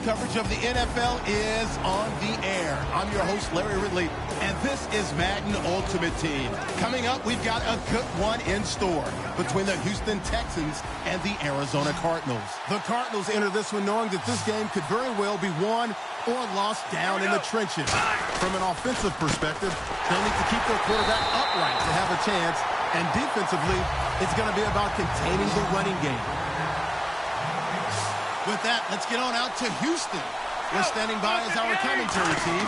coverage of the NFL is on the air. I'm your host, Larry Ridley, and this is Madden Ultimate Team. Coming up, we've got a good one in store between the Houston Texans and the Arizona Cardinals. The Cardinals enter this one knowing that this game could very well be won or lost down in the trenches. From an offensive perspective, they'll need to keep their quarterback upright to have a chance, and defensively, it's going to be about containing the running game. With that, let's get on out to Houston. We're standing by as our commentary team,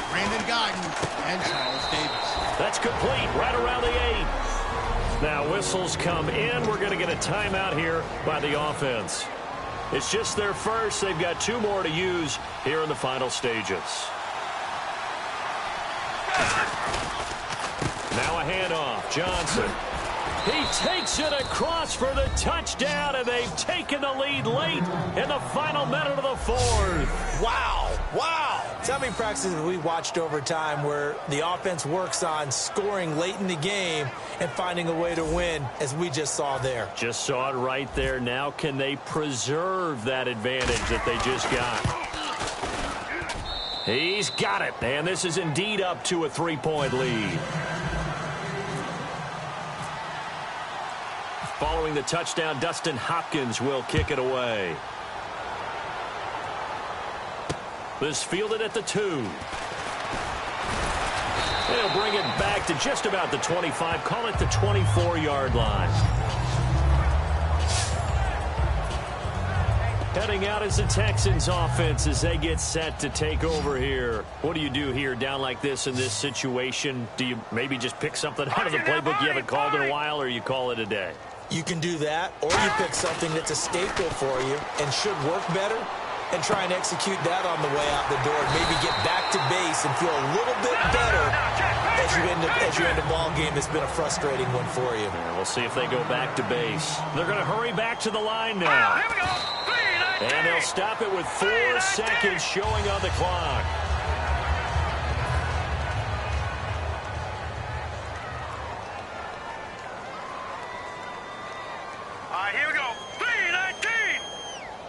Brandon Guyton and Charles Davis. That's complete, right around the 8. Now whistles come in. We're going to get a timeout here by the offense. It's just their first. They've got 2 more to use here in the final stages. Now a handoff. Johnson. He takes it across for the touchdown, and they've taken the lead late in the final minute of the 4th. Wow. Wow. How many practices have we watched over time where the offense works on scoring late in the game and finding a way to win, as we just saw there? Just saw it right there. Now can they preserve that advantage that they just got? He's got it, and this is indeed up to a 3-point lead. Following the touchdown, Dustin Hopkins will kick it away. This fielded at the 2. They'll bring it back to just about the 25. Call it the 24-yard line. Heading out is the Texans offense as they get set to take over here. What do you do here down like this in this situation? Do you maybe just pick something out of the playbook you haven't called in a while, or you call it a day? You can do that, or you pick something that's a staple for you and should work better and try and execute that on the way out the door and maybe get back to base and feel a little bit better as you end a ball game that's been a frustrating one for you. Yeah, we'll see if they go back to base. They're going to hurry back to the line now. And they'll stop it with 4 seconds showing on the clock. Here we go. 3-19.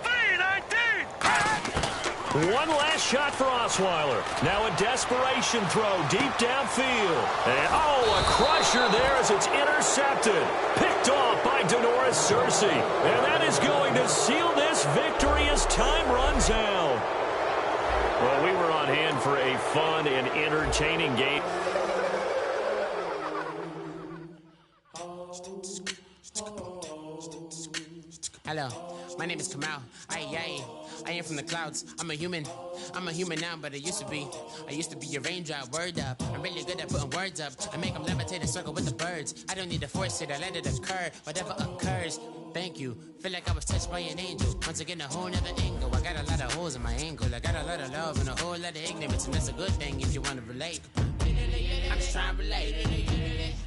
3-19. One last shot for Osweiler. Now a desperation throw deep downfield. And, a crusher there as it's intercepted. Picked off by Denoris Searcy. And that is going to seal this victory as time runs out. Well, we were on hand for a fun and entertaining game. Hello, my name is Kamal. I am from the clouds. I'm a human now, but I used to be a raindrop. Word up, I'm really good at putting words up. I make them levitate and circle with the birds. I don't need to force it, I let it occur. Whatever occurs, thank you. Feel like I was touched by an angel. Once again, a whole nother angle. I got a lot of holes in my angle. I got a lot of love and a whole lot of ignorance, and that's a good thing if you want to relate. I'm just trying to relate.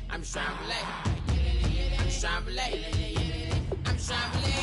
I'm just trying to relate. I'm just trying to relate. I'm just trying to relate.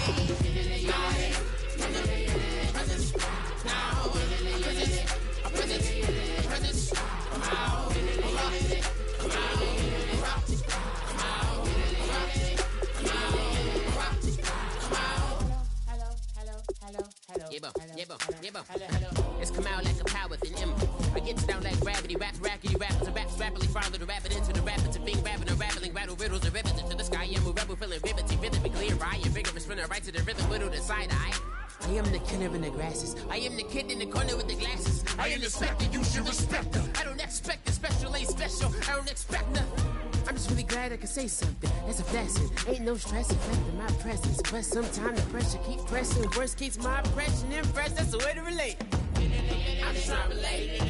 It's come out like a power within him. I get down like gravity, rackety rappers and raps rapidly follow the rapid into the rapids and being rapping and rattling, rattle riddles and rivets into the sky. I'm a rebel feeling riveting, rhythm clear, right? And vigorous from the right to the rhythm, widow to side eye. I am the killer in the grasses. I am the kid in the corner with the glasses. I am the specter, you should respect her. I don't expect a special, ain't special. I don't expect nothing. I'm just really glad I can say something. That's a blessing. Ain't no stress affecting my presence. But sometimes the pressure keep pressing. Worst keeps my impression impressed. That's the way to relate. I'm just trying to relate.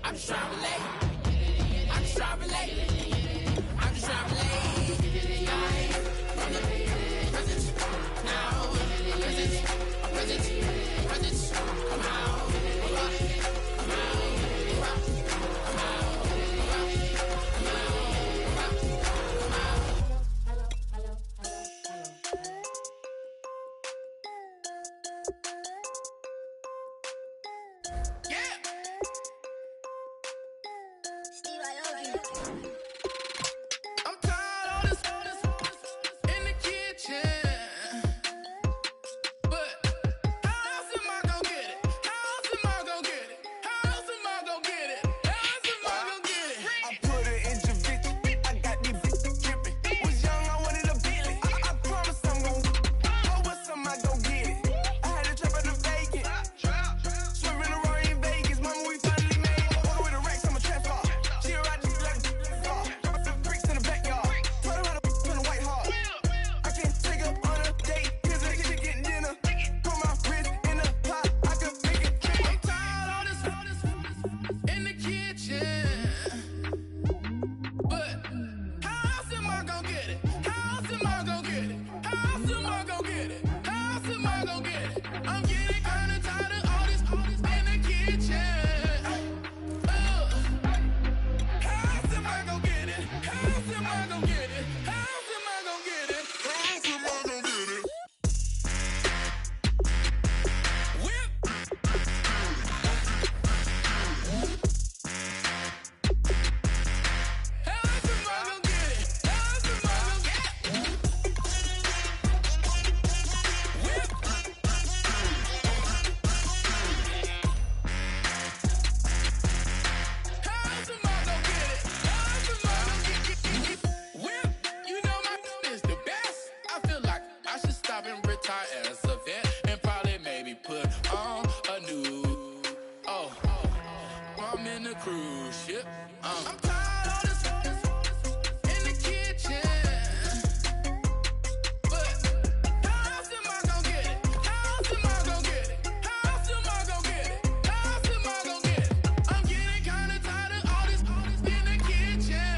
I'm just trying to relate. I'm just trying to relate. I'm just trying to relate. From the present, now, present, come out, come out, come out. But how else am I gonna get it? I'm tired of this in the kitchen. But how else am I gonna get it? How else am I gonna get it? How else am I gonna get it? How else am I gonna get it? I'm getting kinda tired of all this in the kitchen.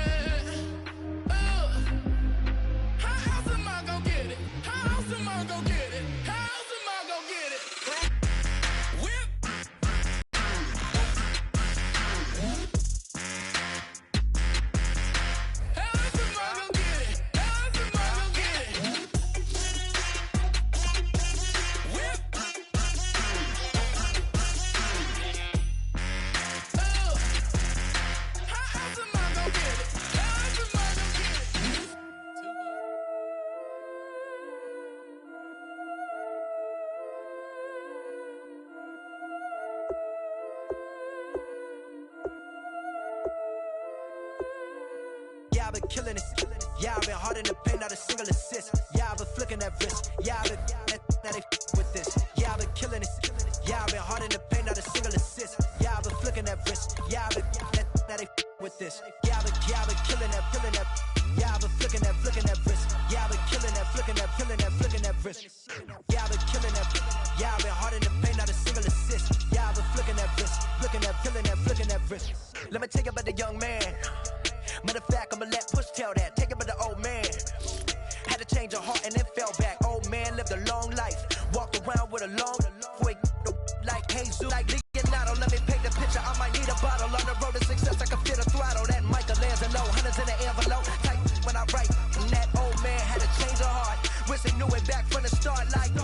How else am I gonna get it? How else am I gonna get it? How else am I gonna get it? Whip. How else am I gonna get it? How else am I gonna get it? Whip. How else am I gonna get it? How else am I gonna get it? Yeah, I've been killing it. Yeah, I've been hard in the paint, not a single assist. Yeah, I've been flicking that wrist. Yeah, I've been that they with this. Yeah, I've been killing it. Yeah, I've been hard in the paint, not a single assist. Yeah, I've been flicking that wrist. Yeah, I've been that they with this. Yeah, I've been killing that. Yeah, I've been flicking that wrist. Yeah, I've been killing that, flicking that wrist. Yeah, I've been killing that. Yeah, I've been hard in the paint, not a single assist. Yeah, I've been flicking that wrist, flicking that wrist. Let me tell you about the young man. Matter of fact, I'ma let Push tell that. Take it by the old man. Had to change her heart and then fell back. Old man lived a long life. Walked around with a long way like Jesus, like Leonardo. Let me paint the picture. I might need a bottle. On the road to success, I can fit a throttle. That Michelangelo, hundreds in the envelope. Tight when I write. And that old man had to change her heart. Wish he knew it back from the start. Like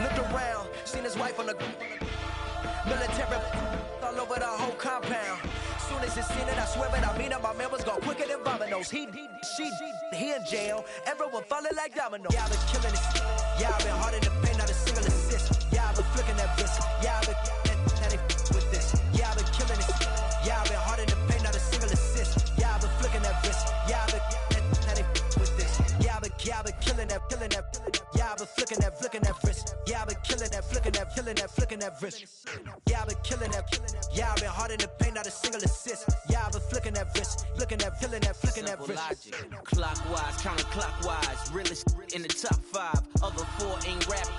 looked around, seen his wife on the military all over the whole compound. Soon as he seen it, I swear it, I mean it, my man was gone quicker than Domino's. He in jail, everyone falling like dominoes. Yeah, I've been killing it. Yeah, I've been hard in the paint, not a single assist. Yeah, I've been flicking that wrist. Yeah, I've been that they with this. Yeah, I've been killing it. Yeah, I've been hard in the paint, not a single assist. Yeah, I've been flicking that wrist. Yeah, I've been that they with this. Yeah, I've been killing that. Yeah, I've been flicking that wrist. Yeah, I've been killing that, flicking that wrist. Yeah, I've been killing that. Yeah, I've been hard in the paint, not a single assist. Yeah, I've been flicking that wrist, flicking that wrist. Logic. Clockwise, counterclockwise, realest in the top 5. Other 4 ain't rapping.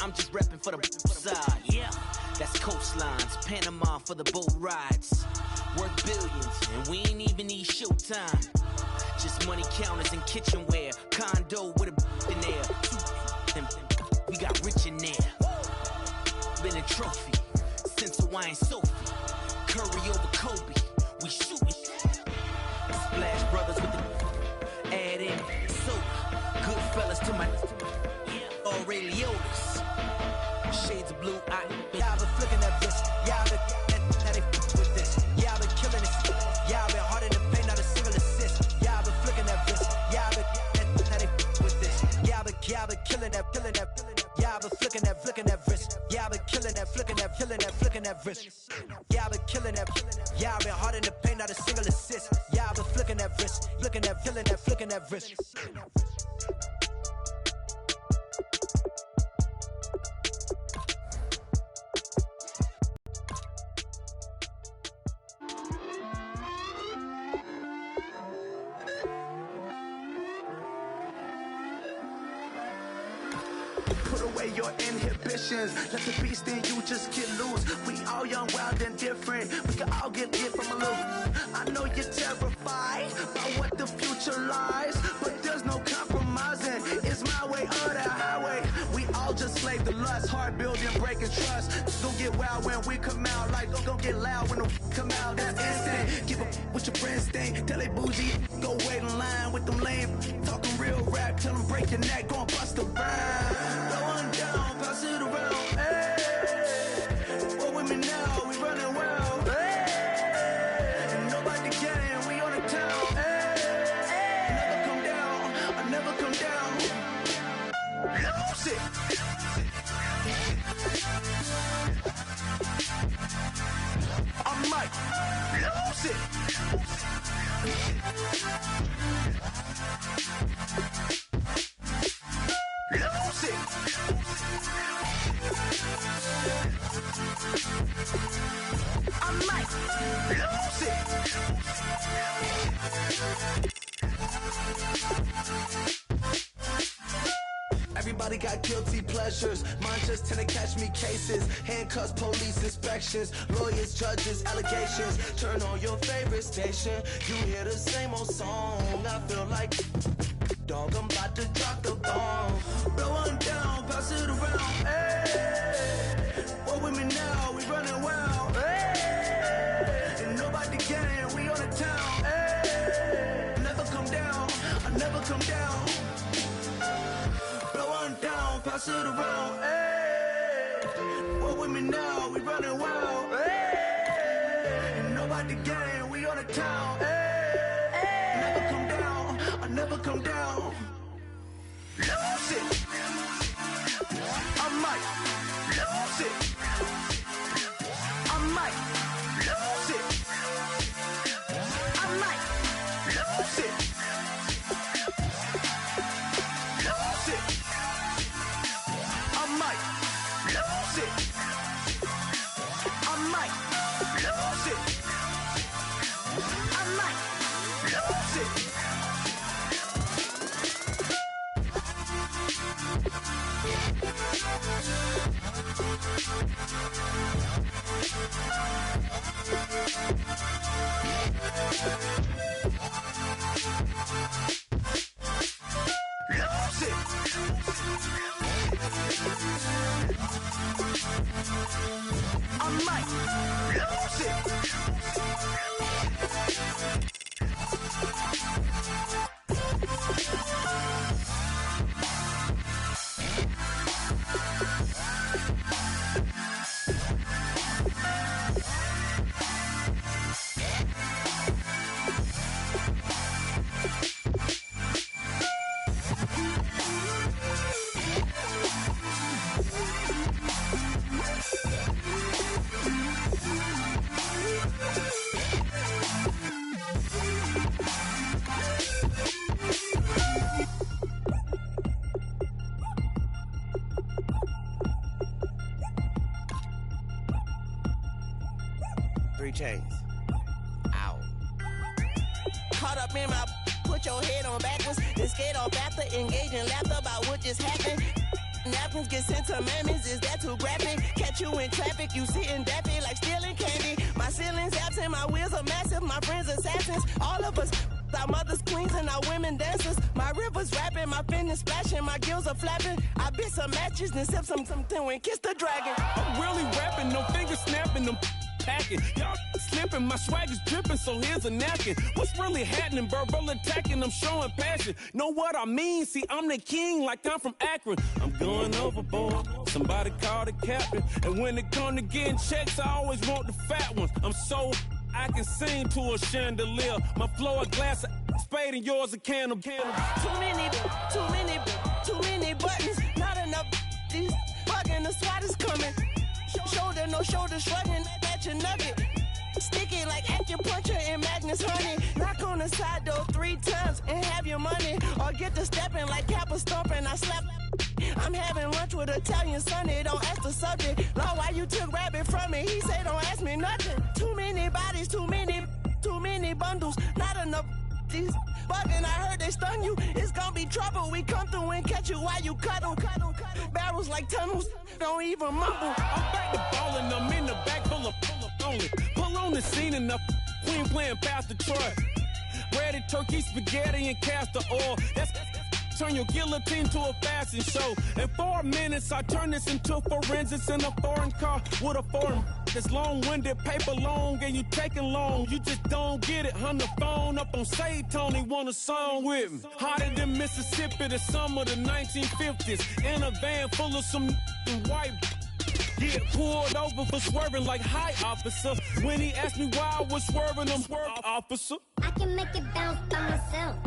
I'm just repping for the side. Yeah, that's coastlines, Panama for the boat rides. Worth billions, and we ain't even need showtime. Just money counters and kitchenware. Condo with a in there. We got rich in there. Been a trophy since Hawaiian Sophie. Curry over Kobe. We shootin'. Splash Brothers with the add in soda. Good fellas to my Ray Liotas. Shades of blue. Yeah, I've been flicking that wrist. Yeah, I've been that with this. Yeah, I've been killing it. Yeah, I've been hard in the paint, not a single assist. Yeah, I've been flicking that wrist. Yeah, I've been that with this. Yeah, I've been killing that. Yeah, I've been flicking that wrist. Yeah, I've been killing that, flicking that wrist. Yeah, I've been killing that. Yeah, I've been hard in the paint, not a single assist. Yeah, I've been flicking that wrist, flicking that wrist. Put away your inhibitions. Let the beast in you just get loose. We all young, wild, and different. We can all get lit from a little. I know you're terrified by what the future lies, but there's no compromising. It's my way or the highway. We all just slave to lust, hard building, breaking trust. Don't get wild when we come out. Like don't get loud when the come out. That's instant. Give up what your friends think. Tell they bougie. Go wait in line with them lame. Talking real rap. Tell them break your neck. Go and bust a rhyme. Going down, pass it around. Hey, what with me now? We running wild. Hey, and nobody can. We on the town. Hey, never come down. I never come down. Lose it. I'm Mike. Lose it. Lose it. I might lose it. Everybody got guilty pleasures. Mine just tend to catch me cases. Handcuffs, police inspections, lawyers, judges, allegations. Turn on your favorite station. You hear the same old song. I feel like, dog, I'm about to drop the bomb. Blow one down, pass it around. Hey, what with me now? We running wild. Hey, and nobody gang. We on the town. Hey, never come down. I never come down. Blow one down, pass it around. Hey, what with me now? We running wild. Hey, and nobody gang. We on the town. Hey, never come down. I never come down. Lose it. I might lose it. I might lose it. I might lose it. Lose it. I might lose it. I might lose it. I might lose it. Chains. Ow. Caught up in my, put your head on backwards, then skate off after, engage in laughter about what just happened. Napkins get sent to mammies, is that too graphic? Catch you in traffic, you sitting daffy like stealing candy. My ceiling's absent, my wheels are massive, my friends assassins. All of us, our mothers queens and our women dancers. My rivers rapping, my fingers splashing, my gills are flapping. I bit some matches, then sip something and kiss the dragon. I'm really rapping, no fingers snapping, them packing. Y'all slipping, my swag is dripping, so here's a napkin. What's really happening? Verbal attacking, I'm showing passion. Know what I mean? See, I'm the king, like I'm from Akron. I'm going overboard. Somebody call the captain. And when it come to getting checks, I always want the fat ones. I'm so I can sing to a chandelier. My flow a glass of spade and yours a can of candle. Too many buttons, not enough. These bugging, the SWAT is coming. Shoulder, no shoulder, shrugging at your nugget. Sticky like acupuncture in Magnus honey. Knock on the side door 3 times and have your money. Or get to stepping like Kappa stomping. I slap. I'm having lunch with Italian Sonny. Don't ask the subject. Lord, why you took rabbit from me? He say don't ask me nothing. Too many bodies, too many bundles. Not enough. These bugging, I heard they stun you. It's gonna be trouble. We come through and catch you while you cuddle. Barrels like tunnels. Don't even mumble. I'm back to ballin', I'm in the back full of only. Pull on the scene and the queen playing Pastor Troy. Breaded turkey, spaghetti, and castor oil. That's turn your guillotine to a fashion show. In 4 minutes, I turn this into forensics in a foreign car with a foreign. It's long-winded, paper long, and you taking long. You just don't get it. On the phone up on Say Tony, want a song with me. Hotter than Mississippi, the summer of the 1950s. In a van full of some white. Get pulled over for swerving like hi, officer. When he asked me why I was swerving, I'm swerving, officer. I can make it bounce by myself.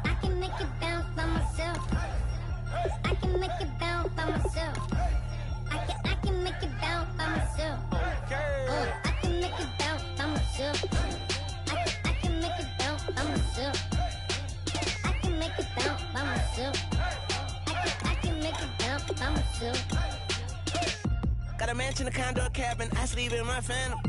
I can make it bounce by myself. I can make it bounce by myself. I can make it bounce by myself. I can make it bounce by myself. I can make it bounce by myself. I can make it bounce by myself. I can make it bounce by myself. Got a mansion, a condo, a cabin. I sleep in my phantom.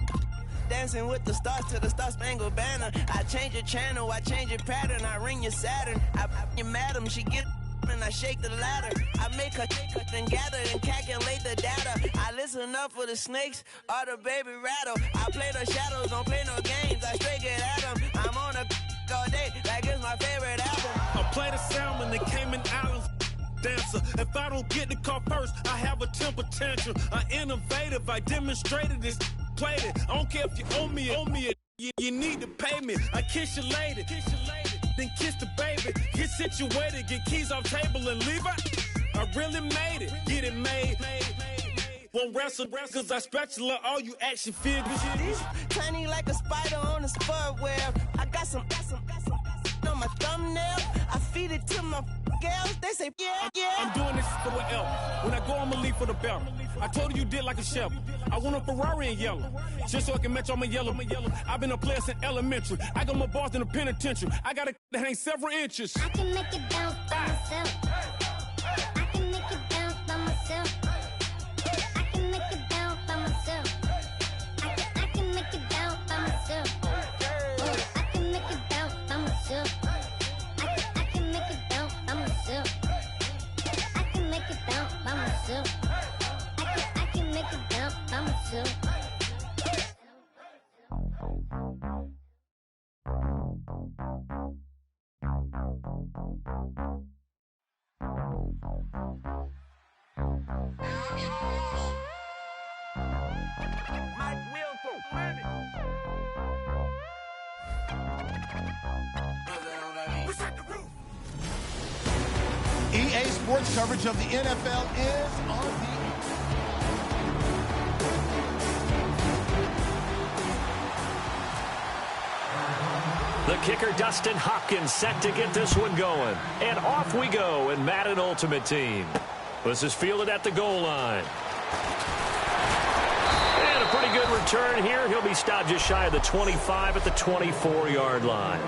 Dancing with the stars to the Star-Spangled Banner. I change your channel, I change your pattern. I ring your Saturn. I your madam, she get and I shake the ladder. I make her and gather and calculate the data. I listen up for the snakes or the baby rattle. I play the shadows, don't play no games. I straight get at them. I'm on a all day, like it's my favorite album. I play the salmon, the Cayman Islands dancer. If I don't get the car first, I have a temper tantrum. I innovative, I demonstrated this, played it. I don't care if you owe me it. You need to pay me. I kiss your lady, then kiss the baby. Get situated, get keys off table and leave it. I really made it, get it made. Won't wrestle, cause I spatula all you action figures. Tiny like a spider on a spud web. I got some on my thumbnail. I feed it to my girls. They say, yeah. I'm doing this for the L. When I go, I'ma leave for the belt. I told you did like a Chevy. I want a Ferrari in yellow, just so I can match all my yellow. I've been a player since elementary. I got my bars in the penitentiary. I got a that hangs several inches. I can make it bounce by myself. I can make it bounce by myself. I can make it bounce by myself. I can make it bounce by myself. I can make it bounce by myself. I can make it bounce by myself. I can make it bounce by myself. I can make it bounce by myself. EA Sports coverage of the NFL is on the The kicker, Dustin Hopkins, set to get this one going. And off we go in Madden Ultimate Team. This is fielded at the goal line. And a pretty good return here. He'll be stopped just shy of the 25 at the 24-yard line.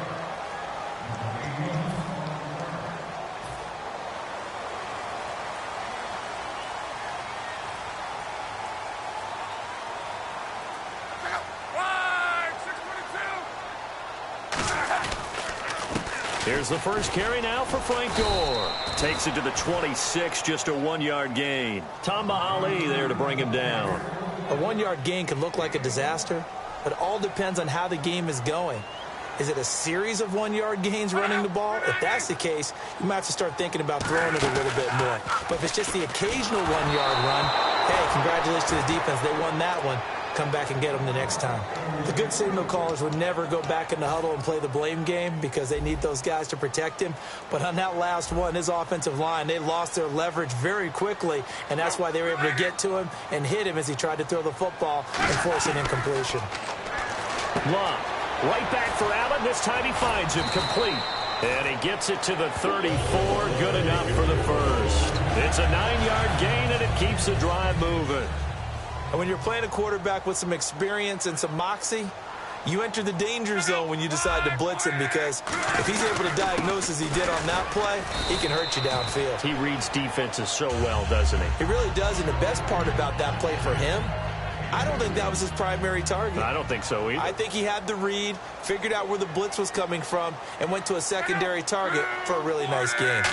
Here's the first carry now for Frank Gore. Takes it to the 26, just a 1-yard gain. Tamba Ali there to bring him down. A 1-yard gain can look like a disaster, but it all depends on how the game is going. Is it a series of 1-yard gains running the ball? If that's the case, you might have to start thinking about throwing it a little bit more. But if it's just the occasional 1-yard run, hey, congratulations to the defense. They won that one. Come back and get them the next time. The good signal callers would never go back in the huddle and play the blame game because they need those guys to protect him. But on that last one, his offensive line, they lost their leverage very quickly, and that's why they were able to get to him and hit him as he tried to throw the football and force an incompletion. Love, right back for Allen. This time he finds him complete. And he gets it to the 34. Good enough for the first. It's a 9-yard gain, and it keeps the drive moving. And when you're playing a quarterback with some experience and some moxie, you enter the danger zone when you decide to blitz him, because if he's able to diagnose as he did on that play, he can hurt you downfield. He reads defenses so well, doesn't he? He really does, and the best part about that play for him, I don't think that was his primary target. I don't think so either. I think he had the read, figured out where the blitz was coming from, and went to a secondary target for a really nice gain.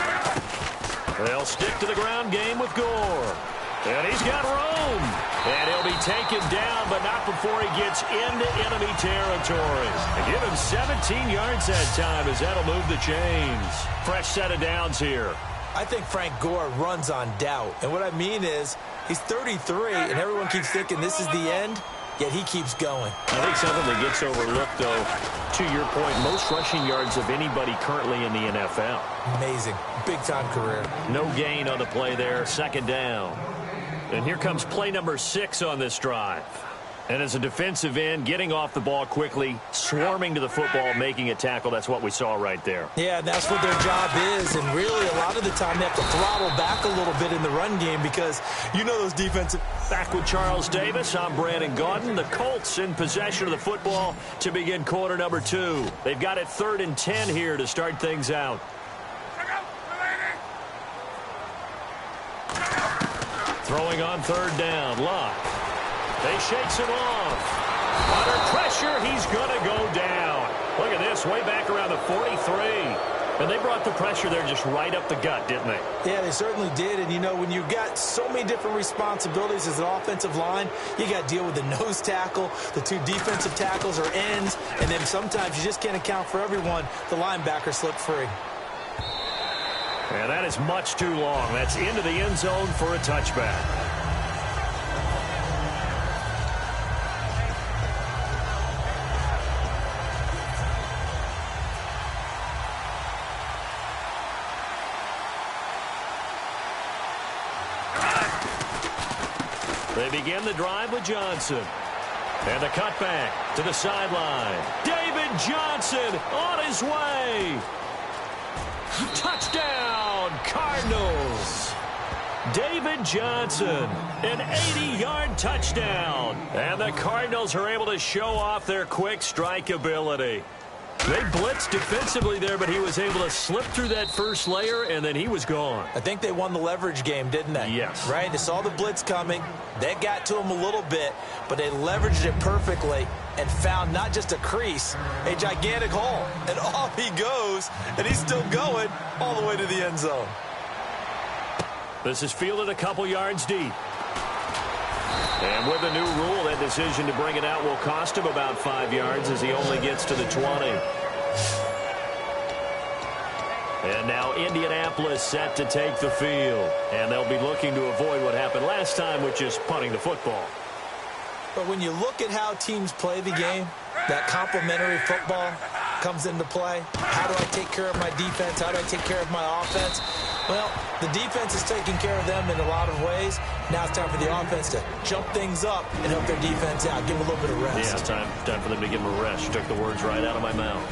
They'll stick to the ground game with Gore. And he's got room. And he'll be taken down, but not before he gets into enemy territory. And give him 17 yards that time, as that'll move the chains. Fresh set of downs here. I think Frank Gore runs on doubt. And what I mean is, he's 33, and everyone keeps thinking this is the end, yet he keeps going. I think something that gets overlooked, though, to your point, most rushing yards of anybody currently in the NFL. Amazing. Big-time career. No gain on the play there. Second down. And here comes play number 6 on this drive. And as a defensive end, getting off the ball quickly, swarming to the football, making a tackle, that's what we saw right there. Yeah, that's what their job is. And really, a lot of the time, they have to throttle back a little bit in the run game because you know those defensive... Back with Charles Davis, I'm Brandon Gaudin. The Colts in possession of the football to begin quarter number 2. They've got it 3rd and 10 here to start things out. Throwing on 3rd down, Luck. They shakes him off. Under pressure, he's going to go down. Look at this, way back around the 43. And they brought the pressure there just right up the gut, didn't they? Yeah, they certainly did. And, you know, when you've got so many different responsibilities as an offensive line, you got to deal with the nose tackle, the 2 defensive tackles or ends, and then sometimes you just can't account for everyone. The linebacker slipped free. And that is much too long. That's into the end zone for a touchback. They begin the drive with Johnson. And the cutback to the sideline. David Johnson on his way. Touchdown, Cardinals. David Johnson, an 80-yard touchdown. And the Cardinals are able to show off their quick strike ability. They blitzed defensively there, but he was able to slip through that first layer, and then he was gone. I think they won the leverage game, didn't they? Yes. Right? They saw the blitz coming. That got to him a little bit, but they leveraged it perfectly and found not just a crease, a gigantic hole. And off he goes, and he's still going all the way to the end zone. This is fielded a couple yards deep. And with the new rule, that decision to bring it out will cost him about 5 yards as he only gets to the 20. And now Indianapolis set to take the field. And they'll be looking to avoid what happened last time, which is punting the football. But when you look at how teams play the game, that complementary football comes into play. How do I take care of my defense? How do I take care of my offense? Well, the defense is taking care of them in a lot of ways. Now it's time for the offense to jump things up and help their defense out. Give them a little bit of rest. Yeah, time for them to give them a rest. You took the words right out of my mouth.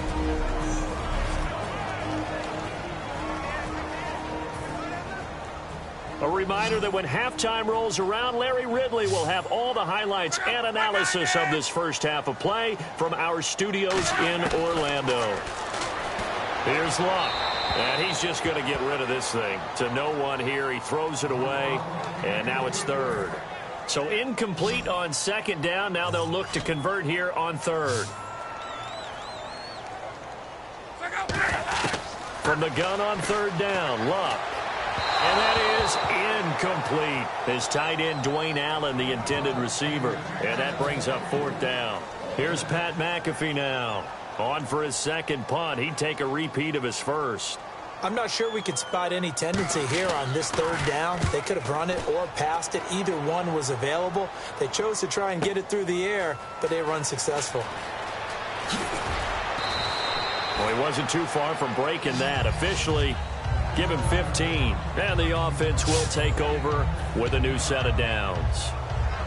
A reminder that when halftime rolls around, Larry Ridley will have all the highlights and analysis of this first half of play from our studios in Orlando. Here's Luck. And he's just going to get rid of this thing. To no one here. He throws it away. And now it's third. So incomplete on second down. Now they'll look to convert here on third. From the gun on third down, Luck. And that is incomplete. His tight end, Dwayne Allen, the intended receiver. And that brings up fourth down. Here's Pat McAfee now. On for his second punt. He'd take a repeat of his first. I'm not sure we could spot any tendency here on this third down. They could have run it or passed it. Either one was available. They chose to try and get it through the air, but they were unsuccessful. Well, he wasn't too far from breaking that. Officially, give him 15. And the offense will take over with a new set of downs.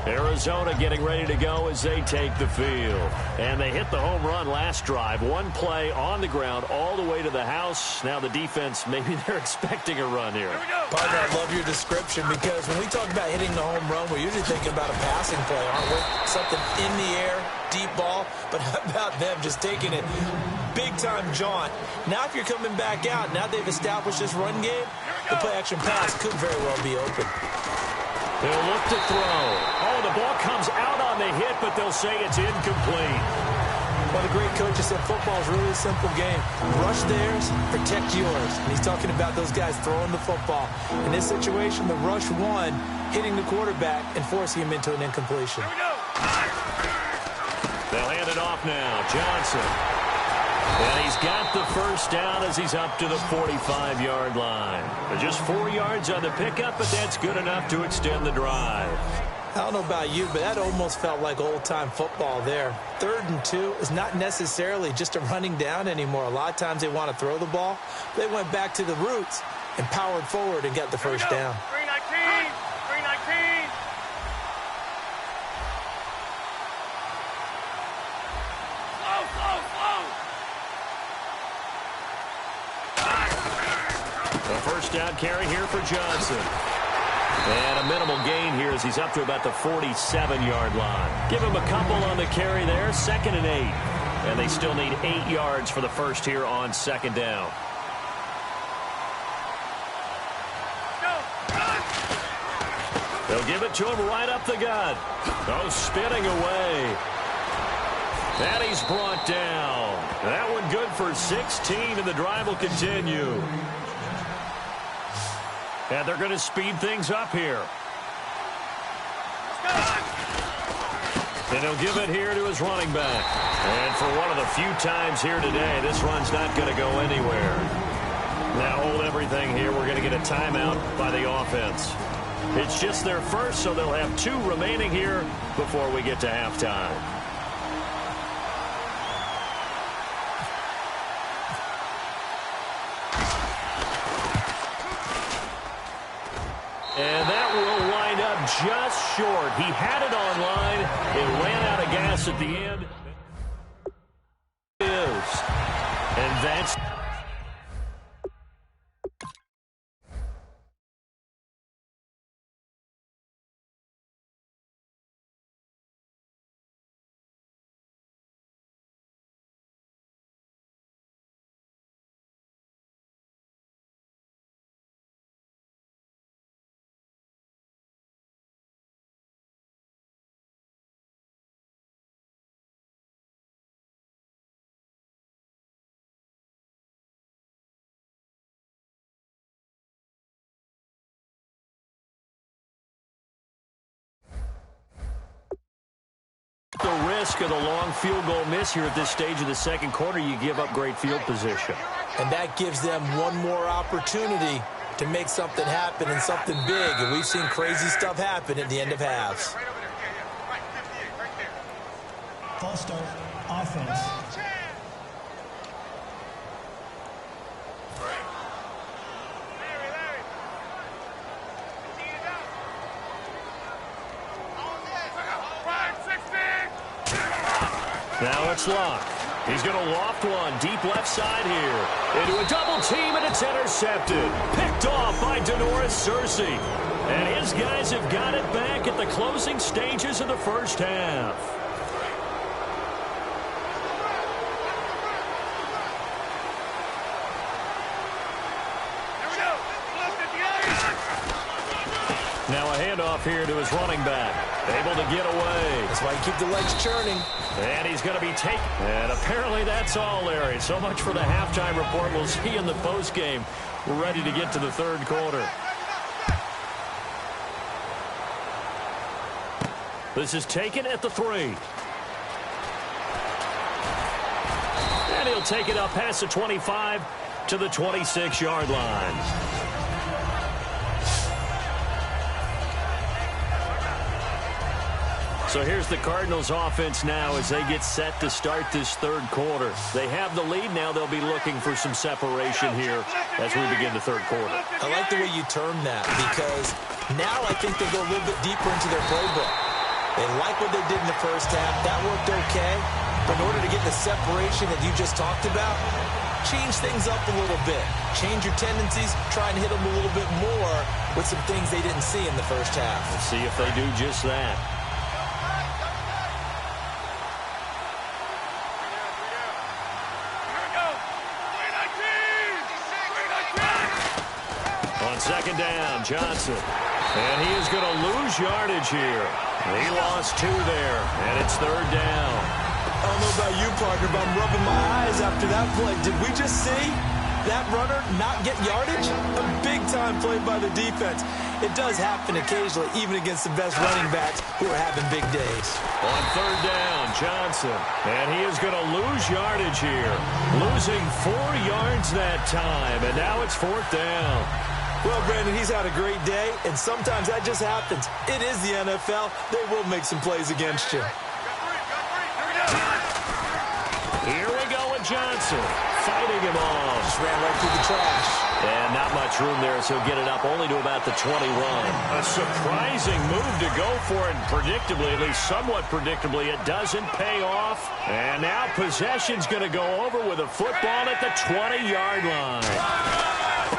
Arizona getting ready to go as they take the field. And they hit the home run last drive. One play on the ground all the way to the house. Now the defense, maybe they're expecting a run here. Partner, I love your description because when we talk about hitting the home run, we're usually thinking about a passing play, aren't we? Something in the air, deep ball. But how about them just taking it big-time jaunt? Now if you're coming back out, now they've established this run game, the play-action pass could very well be open. They'll look to throw. Oh, the ball comes out on the hit, but they'll say it's incomplete. Well, the great coach has said football is really a simple game. Rush theirs, protect yours. And he's talking about those guys throwing the football. In this situation, the rush won, hitting the quarterback and forcing him into an incompletion. They'll hand it off now. Johnson. And he's got the first down as he's up to the 45-yard line. Just 4 yards on the pickup, but that's good enough to extend the drive. I don't know about you, but that almost felt like old-time football there. 3rd and 2 is not necessarily just a running down anymore. A lot of times they want to throw the ball. They went back to the roots and powered forward and got the first down. 319, 319. A first down carry here for Johnson. And a minimal gain here as he's up to about the 47-yard line. Give him a couple on the carry there, 2nd and 8. And they still need 8 yards for the first here on second down. They'll give it to him right up the gut. Oh, spinning away. And he's brought down. That one good for 16, and the drive will continue. And they're going to speed things up here. And he'll give it here to his running back. And for one of the few times here today, this run's not going to go anywhere. Now hold everything here. We're going to get a timeout by the offense. It's just their first, so they'll have 2 remaining here before we get to halftime. And that will wind up just short. He had it on line. It ran out of gas at the end. And that's... the risk of the long field goal miss here at this stage of the second quarter. You give up great field position. And that gives them one more opportunity to make something happen and something big. And we've seen crazy stuff happen at the end of halves. False start, offense. Now it's Locke. He's going to loft one deep left side here. Into a double team, and it's intercepted. Picked off by Denoris Searcy. And his guys have got it back at the closing stages of the first half. Now a handoff here to his running back. Able to get away. That's why you keep the legs churning. And he's going to be taken. And apparently that's all, Larry. So much for the halftime report. We'll see in the postgame. We're ready to get to the third quarter. This is taken at the 3. And he'll take it up past the 25 to the 26-yard line. So here's the Cardinals offense now as they get set to start this third quarter. They have the lead now. They'll be looking for some separation here as we begin the third quarter. I like the way you term that because now I think they go a little bit deeper into their playbook. They like what they did in the first half. That worked okay. But in order to get the separation that you just talked about, change things up a little bit. Change your tendencies. Try and hit them a little bit more with some things they didn't see in the first half. We'll see if they do just that. Second down, Johnson. And he is going to lose yardage here. He lost 2 there, and it's third down. I don't know about you, partner, but I'm rubbing my eyes after that play. Did we just see that runner not get yardage? A big-time play by the defense. It does happen occasionally, even against the best running backs who are having big days. On third down, Johnson. And he is going to lose yardage here. Losing 4 yards that time, and now it's fourth down. Well, Brandon, he's had a great day, and sometimes that just happens. It is the NFL. They will make some plays against you. Here we go with Johnson. Fighting him off. Just ran right through the trash. And not much room there, so get it up only to about the 21. A surprising move to go for it, and predictably, at least somewhat predictably, it doesn't pay off. And now possession's going to go over with a football at the 20-yard line.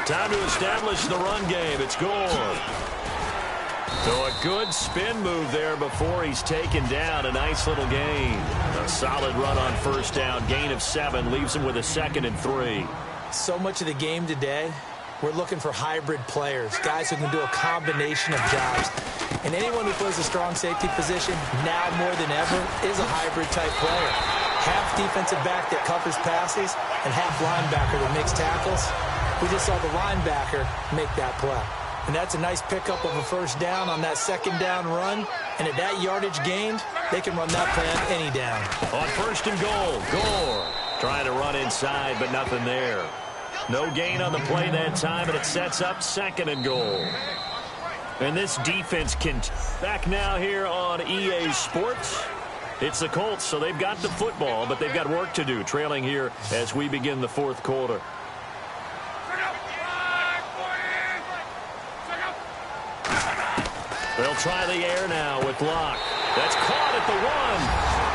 Time to establish the run game. It's Gore. So a good spin move there before he's taken down. A nice little gain. A solid run on first down. Gain of 7 leaves him with a 2nd and 3. So much of the game today, we're looking for hybrid players, guys who can do a combination of jobs. And anyone who plays a strong safety position, now more than ever, is a hybrid type player. half defensive back that covers passes and half linebacker that makes tackles. We just saw the linebacker make that play. And that's a nice pickup of a first down on that second down run. And at that yardage gained, they can run that play on any down. On first and goal, Gore trying to run inside, but nothing there. No gain on the play that time, and it sets up second and goal. And this defense can back now here on EA Sports. It's the Colts, so they've got the football, but they've got work to do, trailing here as we begin the fourth quarter. They'll try the air now with Locke. That's caught at the 1.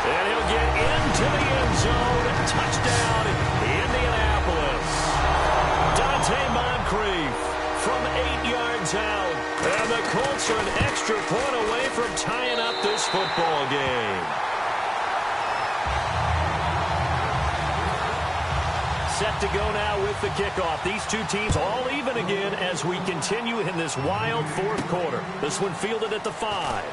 And he'll get into the end zone. Touchdown, Indianapolis. Dante Moncrief from 8 yards out. And the Colts are an extra point away from tying up this football game. Set to go now with the kickoff. These two teams all even again as we continue in this wild fourth quarter. This one fielded at the 5.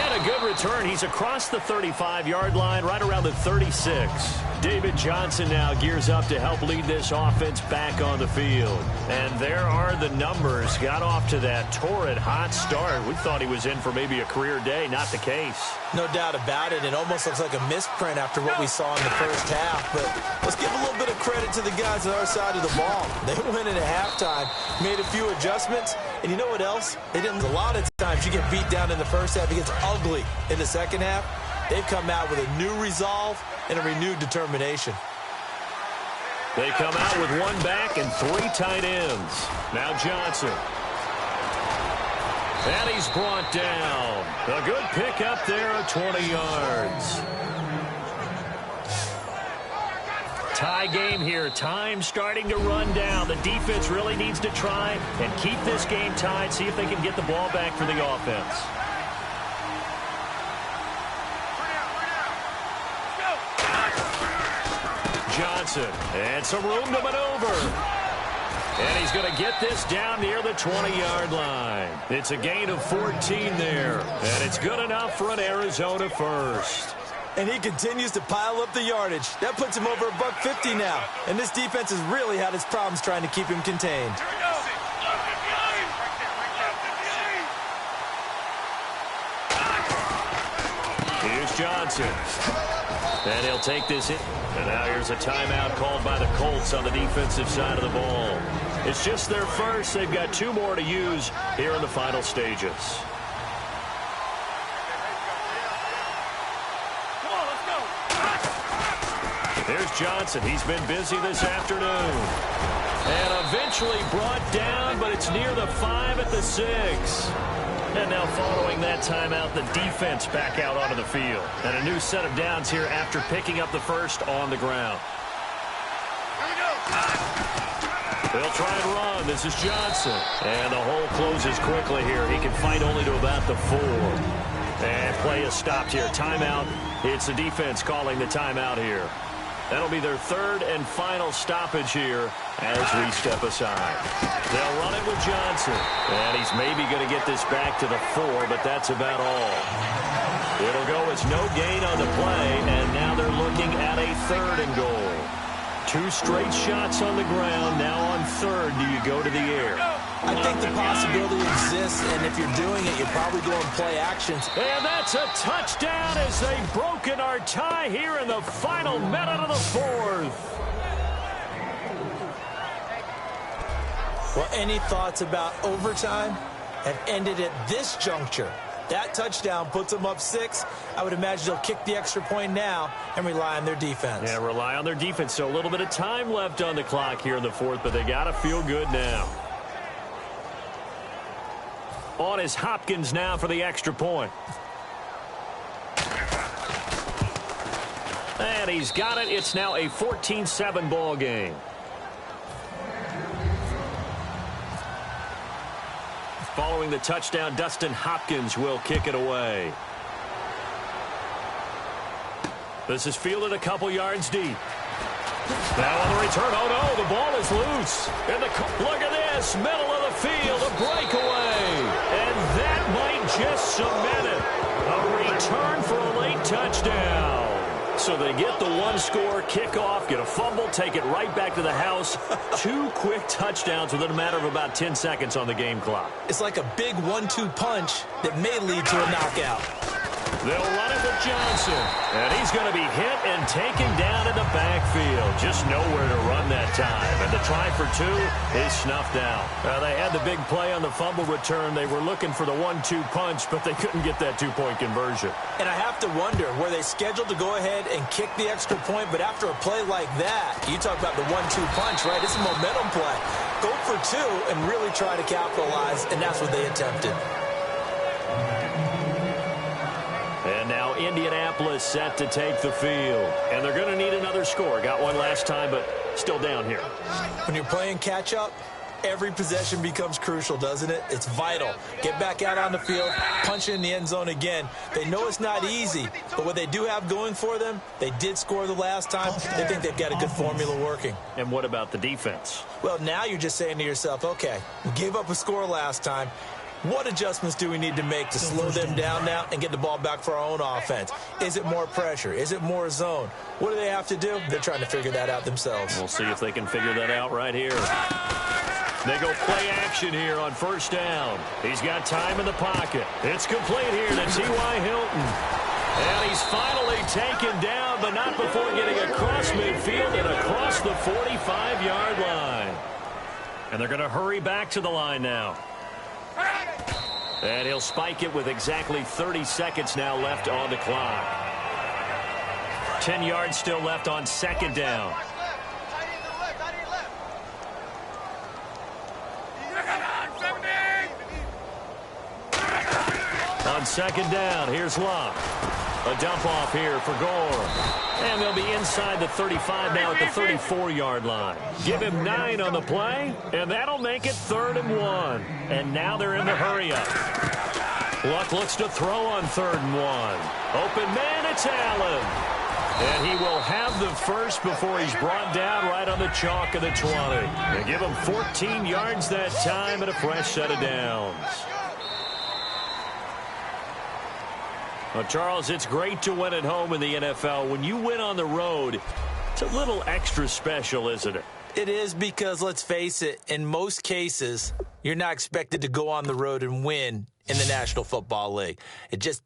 And a good return. He's across the 35-yard line, right around the 36. David Johnson now gears up to help lead this offense back on the field. And there are the numbers. Got off to that torrid hot start. We thought he was in for maybe a career day. Not the case. No doubt about it. It almost looks like a misprint after what we saw in the first half. But let's give a little bit of credit to the guys on our side of the ball. They went in at halftime, made a few adjustments. And you know what else? They didn't. A lot of times you get beat down in the first half. It gets ugly in the second half. They've come out with a new resolve and a renewed determination. They come out with one back and 3 tight ends. Now Johnson. And he's brought down. A good pick up there at 20 yards. Tie game here. Time starting to run down. The defense really needs to try and keep this game tied, see if they can get the ball back for the offense. Johnson, and some room to maneuver. And he's going to get this down near the 20-yard line. It's a gain of 14 there, and it's good enough for an Arizona first. And he continues to pile up the yardage. That puts him over $150 now. And this defense has really had its problems trying to keep him contained. Here's Johnson. And he'll take this in. And now here's a timeout called by the Colts on the defensive side of the ball. It's just their first. They've got 2 more to use here in the final stages. Here's Johnson. He's been busy this afternoon. And eventually brought down, but it's near the 5 at the 6. And now following that timeout, the defense back out onto the field. And a new set of downs here after picking up the first on the ground. They'll try and run. This is Johnson. And the hole closes quickly here. He can fight only to about the 4. And play is stopped here. Timeout. It's the defense calling the timeout here. That'll be their 3rd and final stoppage here as we step aside. They'll run it with Johnson. And he's maybe going to get this back to the 4, but that's about all. It'll go as no gain on the play, and now they're looking at a 3rd and goal. 2 straight shots on the ground. Now on 3rd, do you go to the air? I think the possibility exists, and if you're doing it, you're probably going play actions. And that's a touchdown as they've broken our tie here in the final minute of the 4th. Well, any thoughts about overtime have ended at this juncture. That touchdown puts them up 6. I would imagine they'll kick the extra point now and rely on their defense. Yeah, rely on their defense. So a little bit of time left on the clock here in the 4th, but they got to feel good now. On is Hopkins now for the extra point. And he's got it. It's now a 14-7 ball game. Following the touchdown, Dustin Hopkins will kick it away. This is fielded a couple yards deep. Now on the return, oh no, the ball is loose. And look at this, middle of the field, a breakaway. And that might just cemented. A return for a late touchdown. So they get the one-score kickoff, get a fumble, take it right back to the house. 2 quick touchdowns within a matter of about 10 seconds on the game clock. It's like a big 1-2 punch that may lead to a knockout. They'll run it with Johnson, and he's going to be hit and taken down in the backfield. Just nowhere to run that time, and the try for 2 is snuffed out. They had the big play on the fumble return. They were looking for the 1-2 punch, but they couldn't get that 2-point conversion. And I have to wonder, were they scheduled to go ahead and kick the extra point, but after a play like that, you talk about the 1-2 punch, right? It's a momentum play. Go for 2 and really try to capitalize, and that's what they attempted. And now Indianapolis set to take the field. And they're going to need another score. Got one last time, but still down here. When you're playing catch-up, every possession becomes crucial, doesn't it? It's vital. Get back out on the field, punch it in the end zone again. They know it's not easy, but what they do have going for them, they did score the last time. They think they've got a good formula working. And what about the defense? Well, now you're just saying to yourself, okay, we gave up a score last time. What adjustments do we need to make to slow them down now and get the ball back for our own offense? Is it more pressure? Is it more zone? What do they have to do? They're trying to figure that out themselves. We'll see if they can figure that out right here. They go play action here on first down. He's got time in the pocket. It's complete here to T.Y. Hilton. And he's finally taken down, but not before getting across midfield and across the 45-yard line. And they're going to hurry back to the line now. And he'll spike it with exactly 30 seconds now left on the clock. 10 yards still left on second down. On second down, here's Locke. A dump off here for Gore. And they'll be inside the 35 now at the 34-yard line. Give him 9 on the play, and that'll make it 3rd and 1. And now they're in the hurry-up. Luck looks to throw on 3rd and 1. Open man, it's Allen. And he will have the first before he's brought down right on the chalk of the 20. They give him 14 yards that time and a fresh set of downs. Well, Charles, it's great to win at home in the NFL. When you win on the road, it's a little extra special, isn't it? It is, because let's face it, in most cases, you're not expected to go on the road and win in the National Football League. It just...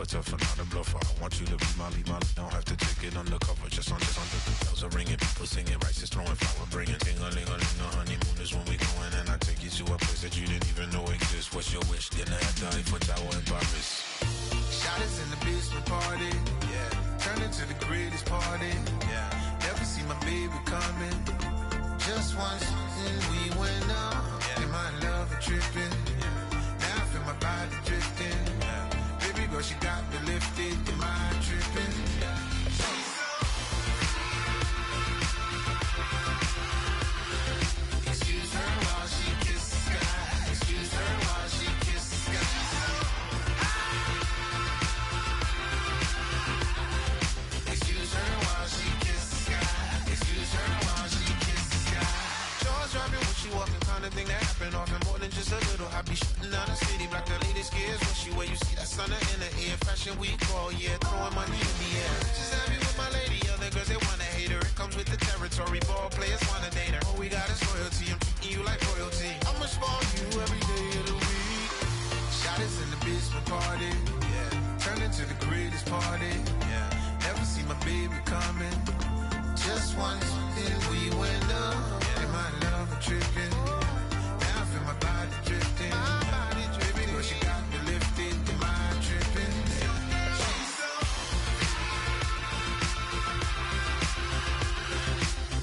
tougher, not a bluffer. I want you to be my lead, don't have to take it undercover. Just under. Bells are ringing, people singing, rice is throwing, flower bringing. Ting-a-ling-a-ling, the honeymoon is when we going. And I take you to a place that you didn't even know exists. What's your wish? Dinner at the Eiffel Tower in Paris. Shot us in the basement party. Yeah. Turn into the greatest party. Yeah. Never see my baby coming. Just once, and we went up. Yeah. And my love a tripping. Yeah. Now I feel my body drifting. Yeah. Baby girl, she got me lifted. Am I tripping? Yeah. Excuse her while she kisses the sky. Excuse her while she kisses the sky. Excuse her while she kisses the sky. Excuse her while she kisses the sky. Jaws dropping when she walking, kind of thing that happen often. More than just a little. I be shutting down the city, black the latest gears. When she wear, you see that sun in the air. Fashion week all year, throwing money in the air. Just happy with my lady, other girls they wanna hate her. It comes with the territory, ball players wanna date her. All we got is loyalty, I'm treating you like royalty. I'ma spoil you every day of the week. Shot us in the basement party, yeah. Turned into the greatest party, yeah. Never see my baby coming. Just once, and we went up, yeah. And my love a tripping. Now I feel my body drifting. My body drifting. Baby girl, she got me lifted. Am I tripping?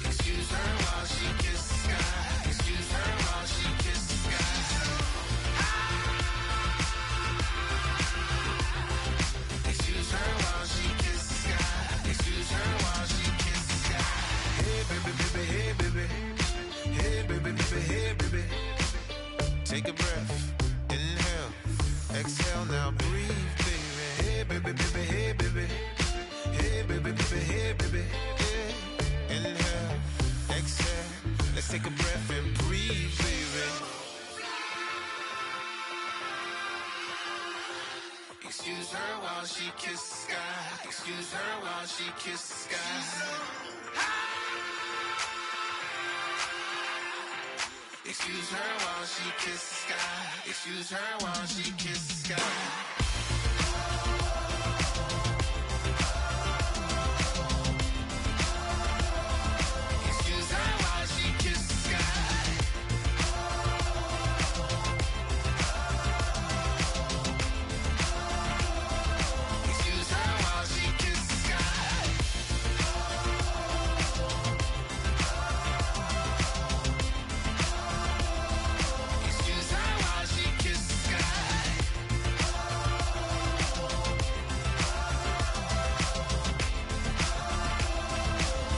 Excuse her while she kisses the sky. Excuse her while she kisses the sky. Excuse her while she kisses the sky. Excuse her while she kisses the sky. Hey baby, baby, hey baby. Hey baby, baby, hey baby. Take a breath, inhale, exhale, now breathe, baby. Hey baby, baby, hey baby. Hey baby, baby, hey baby. Hey. Inhale, exhale, let's take a breath and breathe, baby. Excuse her while she kisses the sky. Excuse her while she kisses the sky. Excuse her while she kisses the sky. Excuse her while she kisses the sky. Excuse her while she kisses the sky. Excuse her while she kisses the sky. Excuse her while she kisses the sky.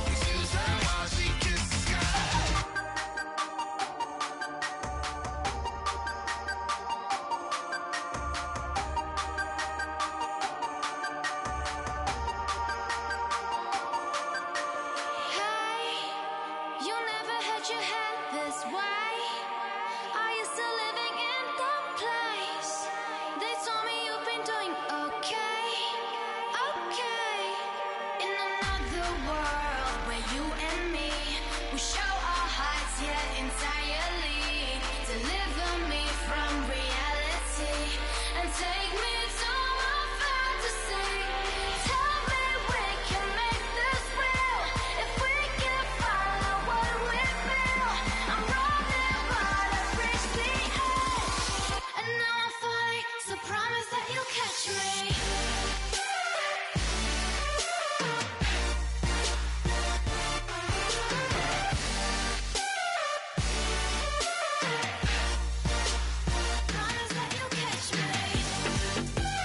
Excuse her while she kisses the sky. Hey, you never had your head this way. Are you still living in that place? They told me you've been doing okay, okay. In another world where you and me, we show our hearts yet entirely. Deliver me from reality and take me to my fantasy. Tell me we can make this real if we can follow what we feel. I'm running but I've reached the edge, and now I'm falling, so promise that you'll catch me. Promise that you'll catch me.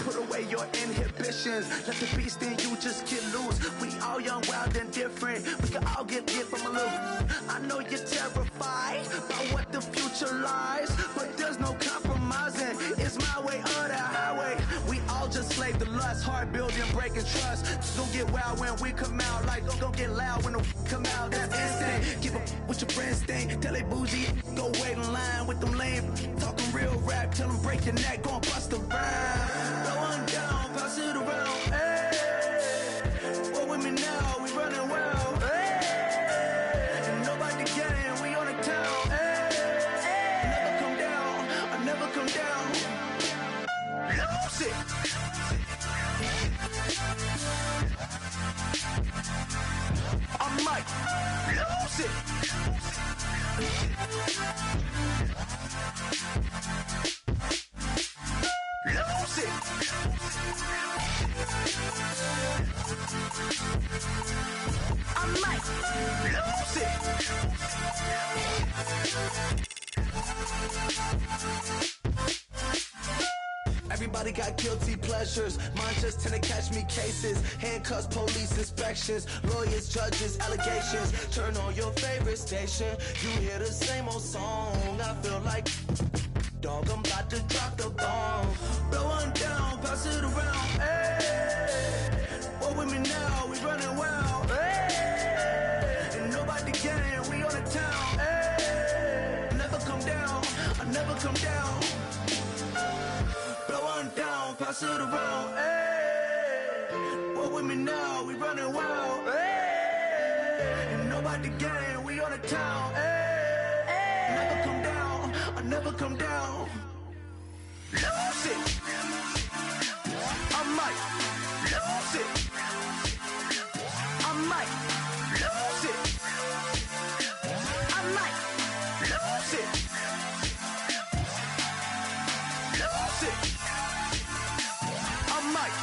Put away your inhibitions. Let the beast in you just get loose. We all young, wild, and different. We can all get from a little. I know you're terrified by what the future lies, but there's no compromising. It's my way or the highway. We all just slave to lust, hard building, breaking trust. Don't get wild when we come out, like don't get loud when the come out. That's instant. Keep up with your friends, thing. Tell they bougie, go wait in line with them lame. Talking real rap, tell them break your neck, gon' bust a rhyme. Throw one down, pass it around. Hey, what with me now? We running wild. Hey, and nobody can. We on the town. Hey, never come down. I never come down. Lose it. I might lose it. Lose it. I might lose it. Everybody got guilty pleasures. Mine just tend to catch me cases. Handcuffs, police inspections, lawyers, judges, allegations. Turn on your favorite station. You hear the same old song. I feel like, dog, I'm about to drop the bomb. Blow one down, pass it around. Hey, what with me now? We running wild. Hey, and nobody can. We on the town. Hey, never come down. I never come down. Blow one down, pass it around. Hey, what with me now? We running wild. Hey, and nobody can. We on the town. Hey, never come down. I never come down. Lose it. I might lose it. I might lose it. I might lose it. Lose it. I might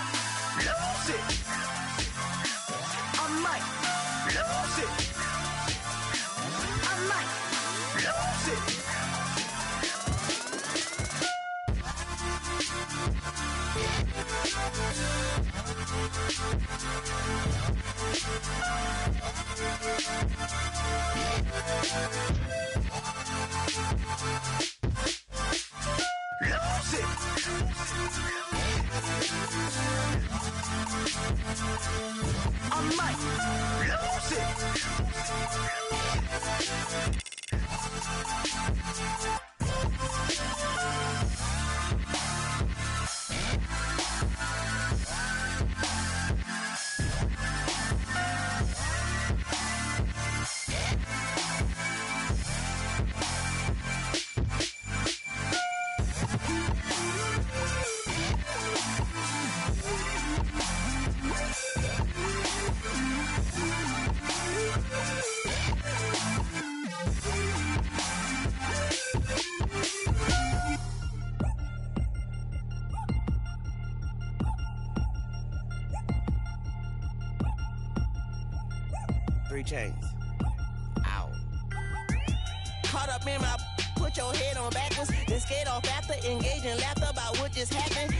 lose it. I might lose it. I might lose it. Lose it. I might lose it. Chains. Ow. Caught up in my, put your head on backwards, then skate off after, engage in laughter about what just happened.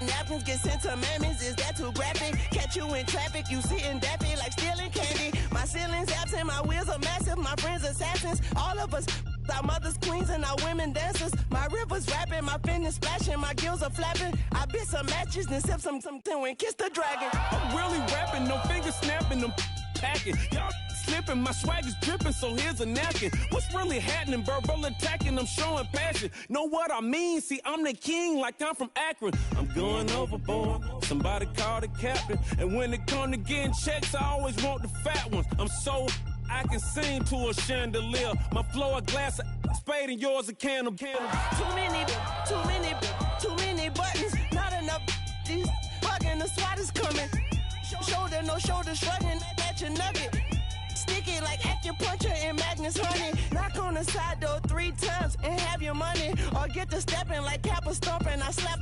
Napkins get sent to mammies, is that too graphic? Catch you in traffic, you sitting daffy like stealing candy. My ceilings absent, my wheels are massive, my friends assassins. All of us, our mothers queens and our women dancers. My rivers rapping, my fingers splashing, my gills are flapping. I bit some matches, then sip something and kiss the dragon. I'm really rapping, no fingers snapping, them packing. Y'all slipping, my swag is dripping, so here's a napkin. What's really happening? Verbal attacking, I'm showing passion. Know what I mean? See, I'm the king like I'm from Akron. I'm going overboard, somebody call the captain. And when it come to getting checks, I always want the fat ones. I'm so I can sing to a chandelier. My flow a glass of spade and yours a can of candle. Too many buttons, not enough. These bugging, the SWAT is coming. Shoulder, no shoulder, shrugging at your nugget. Sticky like acupuncture in Magnus honey. Knock on the side door 3 times and have your money. Or get to stepping like Kappa stomping. I slap.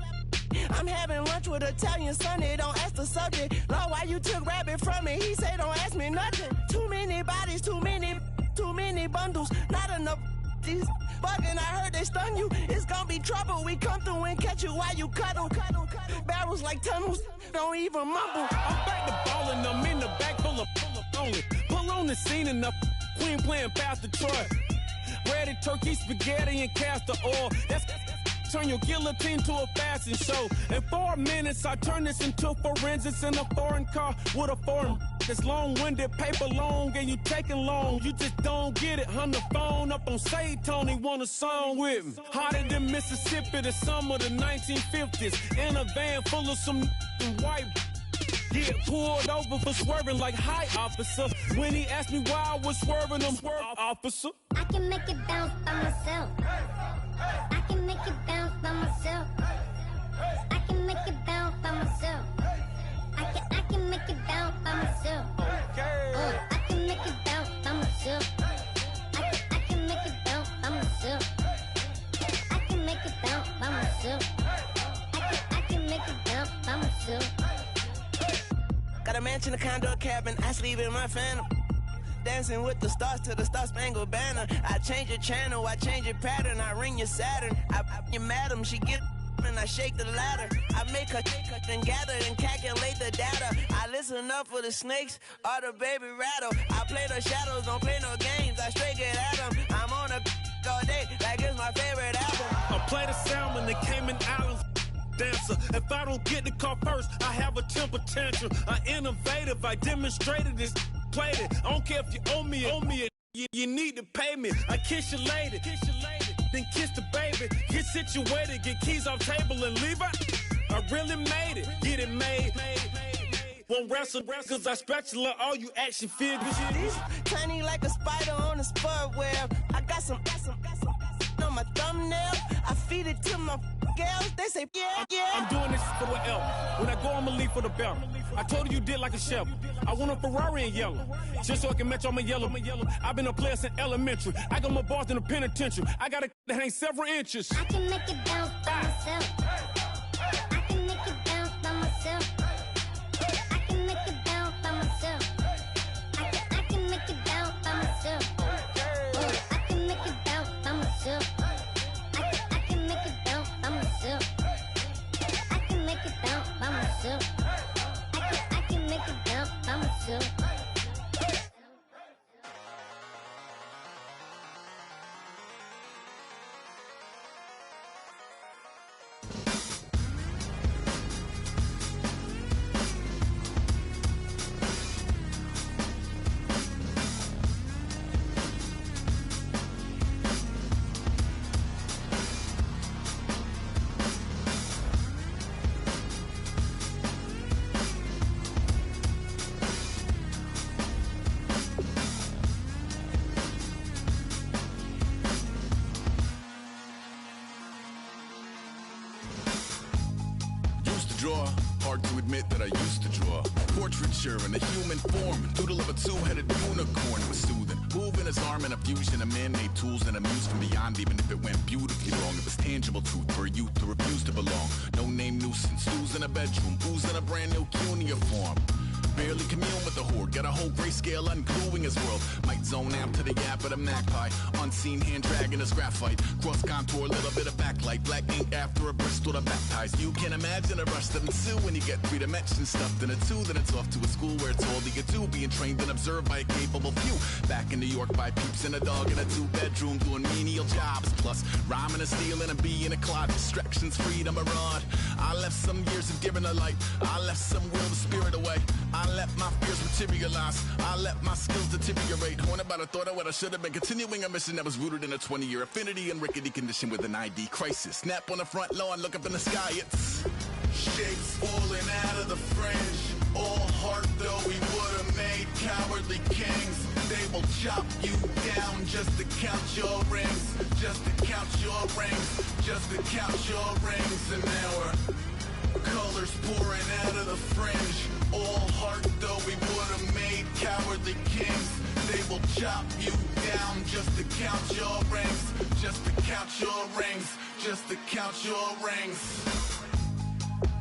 I'm having lunch with Italian Sonny. Don't ask the subject. Lord, why you took rabbit from me? He say don't ask me nothing. Too many bodies, too many bundles. Not enough. These bugging, I heard they stung you. It's gonna be trouble. We come through and catch you while you cuddle. barrels like tunnels. Don't even mumble. I'm back to ballin', I'm in the back full of only. Pull on the scene and the queen playing past the Troy. Breaded turkey, spaghetti, and castor oil. That's turn your guillotine to a fashion show. In 4 minutes, I turn this into forensics in a foreign car with a foreign. It's long-winded, paper long, and you taking long. You just don't get it. On the phone up on Say Tony, want a song with me. Hotter than Mississippi, the summer of the 1950s. In a van full of some white. Get pulled over for swerving like hi, officer. When he asked me why I was swerving, I'm swerve, officer. I can make it bounce by myself. I can make it bounce by myself. I can make it bounce by myself. I can make it bounce by myself. I can make it bounce by myself. I can make it bounce by myself. I can make it bounce by myself. I can make it bounce by myself. Got a mansion, a condo, a cabin, I sleep in my phantom. Dancing with the stars to the Star-Spangled Banner. I change your channel, I change your pattern, I ring your Saturn. I your madam, she get and I shake the ladder. I make her and gather and calculate the data. I listen up for the snakes or the baby rattle. I play the shadows, don't play no games, I straight get at them. I'm on a all day like it's my favorite album. I play the salmon, the Cayman Islands dancer. If I don't get the car first, I have a temper tantrum. I innovative, I demonstrated this, played it. I don't care if you owe me it. You need to pay me. I kiss your lady, then kiss the baby. Get situated, get keys off table and leave her. I really made it, get it made. Won't wrestle, cause I spatula all you action figures. Tiny like a spider on a spud web. I got some on my thumbnail. I feed it to my girls. They say, yeah. I'm doing this for the L. When I go, I'ma leave for the belt. I told you did like a shovel. I want a Ferrari in yellow, just so I can match all my yellow. I've been a player since elementary. I got more bars in the penitentiary. I got a that hangs several inches. I can make it bounce by myself. I can make it bounce by myself. I can make it bounce by myself. I can make it bounce by myself. I can make it bounce by myself. I can make it bounce by myself. I can make it bounce by myself. I can make it bounce by myself. Hard to admit that I used to draw portraiture in a human form, doodle of a two-headed unicorn. It was soothing, moving his arm in a fusion of man-made tools and a muse from beyond. Even if it went beautifully wrong, it was tangible truth for a youth to refuse to belong. No name nuisance, who's in a bedroom, who's in a brand new cuneiform. Barely commune with the horde, got a whole grayscale ungluing his world. Might zone out to the gap of the magpie, unseen hand dragging his graphite. Cross contour, little bit of backlight, black ink after a Bristol to baptize. You can imagine a rush that ensue when you get 3 dimensions stuffed in a 2. Then it's off to a school where it's all that you do, being trained and observed by a capable few. Back in New York by peeps and a dog in a 2-bedroom doing menial jobs. Plus rhyming and stealing and being a clod, distractions, freedom, a rod. I left some years of giving a light, I left some will the spirit away. I let my fears materialize, I let my skills deteriorate. Horn about a thought of what I should have been, continuing a mission that was rooted in a 20-year affinity and rickety condition with an ID crisis. Snap on the front lawn, look up in the sky, it's shapes falling out of the fringe. All heart though we would have made cowardly kings. They will chop you down just to count your rings, just to count your rings, just to count your rings. And now we're colors pouring out of the fringe. All heart though we would have made cowardly kings. They will chop you down just to count your rings, just to count your rings, just to count your rings.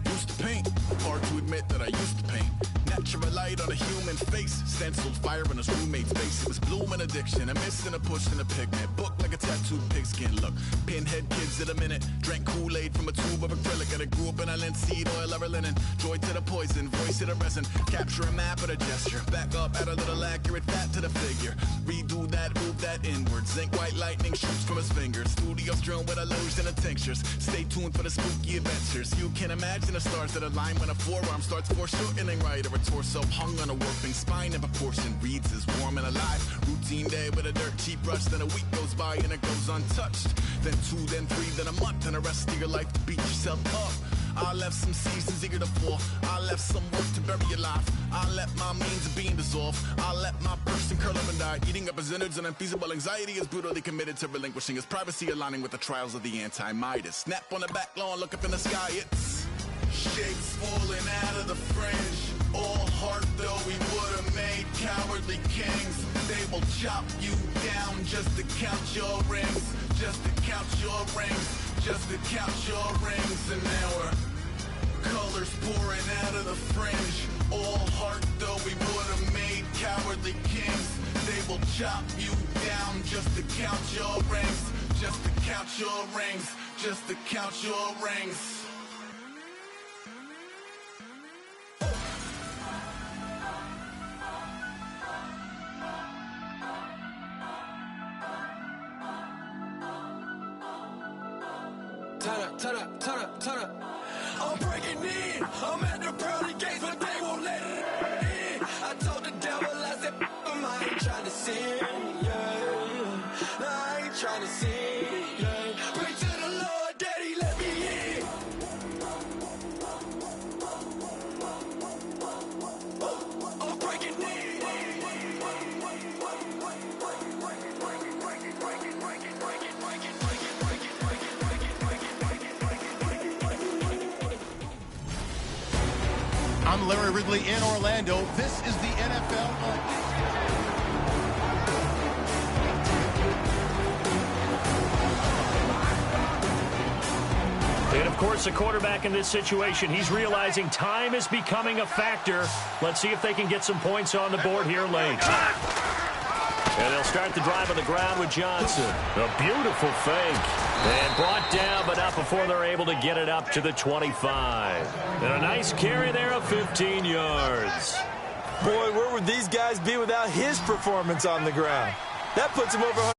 Used to paint Hard to admit that I used to paint. Natural light on a human face. Stenciled fire in his roommate's face. It was blooming addiction. A missing a push and a pigment. Book like a tattooed pigskin look. Pinhead kids in a minute. Drank Kool-Aid from a tube of acrylic. And I grew up in a linseed oil ever linen. Joy to the poison. Voice to the resin. Capture a map at a gesture. Back up, add a little accurate fat to the figure. Redo that, move that inward. Zinc white lightning shoots from his fingers. Studio strewn with a lotion and tinctures. Stay tuned for the spooky adventures. You can imagine the stars that align when a forearm starts foreshortening right, or a torso hung on a warping spine in proportion. Reads as warm and alive. Routine day with a dirt cheap brush. Then a week goes by and it goes untouched. Then 2, then 3, then a month, and the rest of your life to beat yourself up. I left some seasons eager to fall. I left some work to bury your life. I let my means of being dissolve. I let my person curl up and die. Eating up his innards and unfeasible anxiety is brutally committed to relinquishing his privacy, aligning with the trials of the anti-Midas. Snap on the back lawn, look up in the sky, it's shapes falling out of the fringe. All heart though we would've made cowardly kings. They will chop you down just to count your rings. Just to count your rings. Just to count your rings. And now we're colors pouring out of the fringe. All heart though we would've made cowardly kings. They will chop you down just to count your rings. Just to count your rings. Just to count your rings. Turn up. I'm breaking in. I'm at the pearly gates, but they won't let it in. I told the devil, I said, I ain't trying to sin, yeah. No, I ain't trying to sin, yeah. Pray to the Lord, Daddy, let me in. I'm breaking in. I'm Larry Ridley in Orlando. This is the NFL. And, of course, the quarterback in this situation, he's realizing time is becoming a factor. Let's see if they can get some points on the board here late. And they'll start the drive on the ground with Johnson. A beautiful fake. And brought down, but not before they're able to get it up to the 25. And a nice carry there of 15 yards. Boy, where would these guys be without his performance on the ground? That puts him over